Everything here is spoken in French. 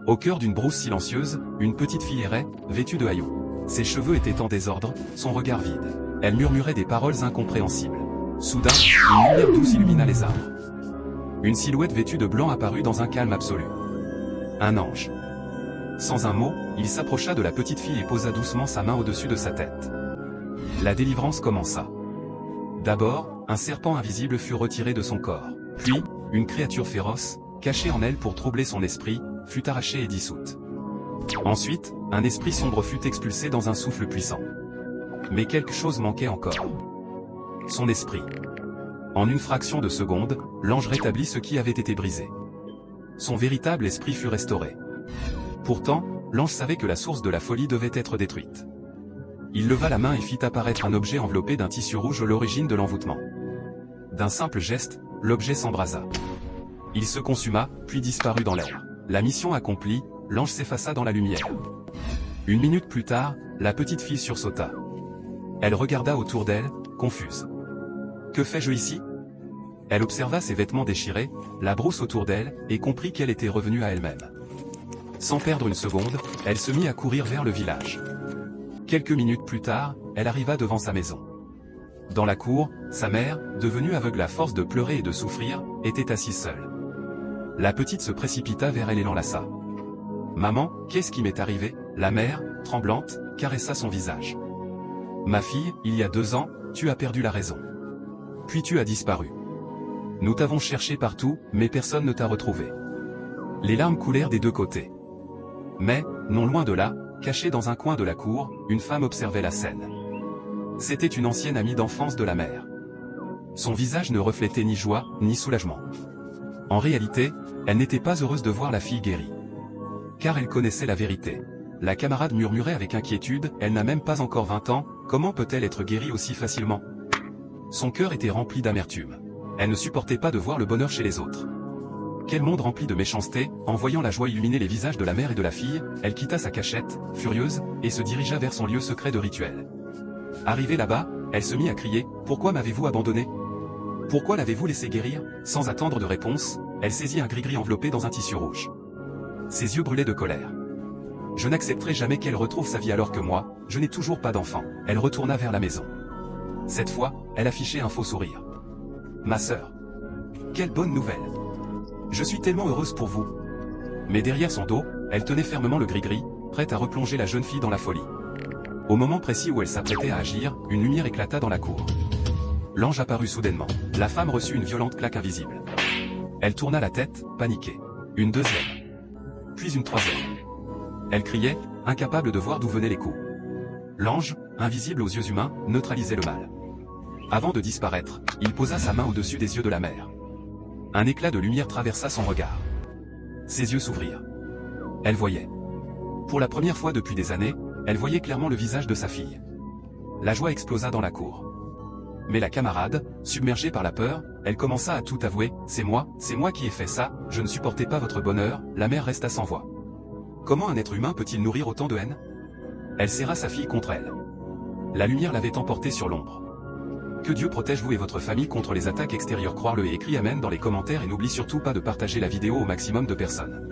Au cœur d'une brousse silencieuse, une petite fille errait, vêtue de haillons. Ses cheveux étaient en désordre, son regard vide. Elle murmurait des paroles incompréhensibles. Soudain, une lumière douce illumina les arbres. Une silhouette vêtue de blanc apparut dans un calme absolu. Un ange. Sans un mot, il s'approcha de la petite fille et posa doucement sa main au-dessus de sa tête. La délivrance commença. D'abord, un serpent invisible fut retiré de son corps. Puis, une créature féroce, cachée en elle pour troubler son esprit, fut arrachée et dissoute. Ensuite, un esprit sombre fut expulsé dans un souffle puissant. Mais quelque chose manquait encore. Son esprit. En une fraction de seconde, l'ange rétablit ce qui avait été brisé. Son véritable esprit fut restauré. Pourtant, l'ange savait que la source de la folie devait être détruite. Il leva la main et fit apparaître un objet enveloppé d'un tissu rouge à l'origine de l'envoûtement. D'un simple geste, l'objet s'embrasa. Il se consuma, puis disparut dans l'air. La mission accomplie, l'ange s'effaça dans la lumière. Une minute plus tard, la petite fille sursauta. Elle regarda autour d'elle, confuse. « Que fais-je ici ?» Elle observa ses vêtements déchirés, la brousse autour d'elle, et comprit qu'elle était revenue à elle-même. Sans perdre une seconde, elle se mit à courir vers le village. Quelques minutes plus tard, elle arriva devant sa maison. Dans la cour, sa mère, devenue aveugle à force de pleurer et de souffrir, était assise seule. La petite se précipita vers elle et l'enlaça. « Maman, qu'est-ce qui m'est arrivé ?» La mère, tremblante, caressa son visage. « Ma fille, il y a 2 ans, tu as perdu la raison. Puis tu as disparu. Nous t'avons cherché partout, mais personne ne t'a retrouvé. » Les larmes coulèrent des deux côtés. Mais, non loin de là, cachée dans un coin de la cour, une femme observait la scène. C'était une ancienne amie d'enfance de la mère. Son visage ne reflétait ni joie, ni soulagement. En réalité, elle n'était pas heureuse de voir la fille guérie. Car elle connaissait la vérité. La camarade murmurait avec inquiétude, elle n'a même pas encore 20 ans, comment peut-elle être guérie aussi facilement? Son cœur était rempli d'amertume. Elle ne supportait pas de voir le bonheur chez les autres. Quel monde rempli de méchanceté, en voyant la joie illuminer les visages de la mère et de la fille, elle quitta sa cachette, furieuse, et se dirigea vers son lieu secret de rituel. Arrivée là-bas, elle se mit à crier, « Pourquoi m'avez-vous abandonné? Pourquoi l'avez-vous laissé guérir ?» Sans attendre de réponse, elle saisit un gris-gris enveloppé dans un tissu rouge. Ses yeux brûlaient de colère. « Je n'accepterai jamais qu'elle retrouve sa vie alors que moi, je n'ai toujours pas d'enfant. » Elle retourna vers la maison. Cette fois, elle affichait un faux sourire. « Ma sœur. Quelle bonne nouvelle. Je suis tellement heureuse pour vous. » Mais derrière son dos, elle tenait fermement le gris-gris, prête à replonger la jeune fille dans la folie. Au moment précis où elle s'apprêtait à agir, une lumière éclata dans la cour. L'ange apparut soudainement. La femme reçut une violente claque invisible. Elle tourna la tête, paniquée. Une deuxième. Puis une troisième. Elle criait, incapable de voir d'où venaient les coups. L'ange, invisible aux yeux humains, neutralisait le mal. Avant de disparaître, il posa sa main au-dessus des yeux de la mère. Un éclat de lumière traversa son regard. Ses yeux s'ouvrirent. Elle voyait. Pour la première fois depuis des années, elle voyait clairement le visage de sa fille. La joie explosa dans la cour. Mais la camarade, submergée par la peur, elle commença à tout avouer, « c'est moi qui ai fait ça, je ne supportais pas votre bonheur », la mère resta sans voix. Comment un être humain peut-il nourrir autant de haine? Elle serra sa fille contre elle. La lumière l'avait emportée sur l'ombre. Que Dieu protège vous et votre famille contre les attaques extérieures. Croire-le et écris Amen dans les commentaires et n'oublie surtout pas de partager la vidéo au maximum de personnes.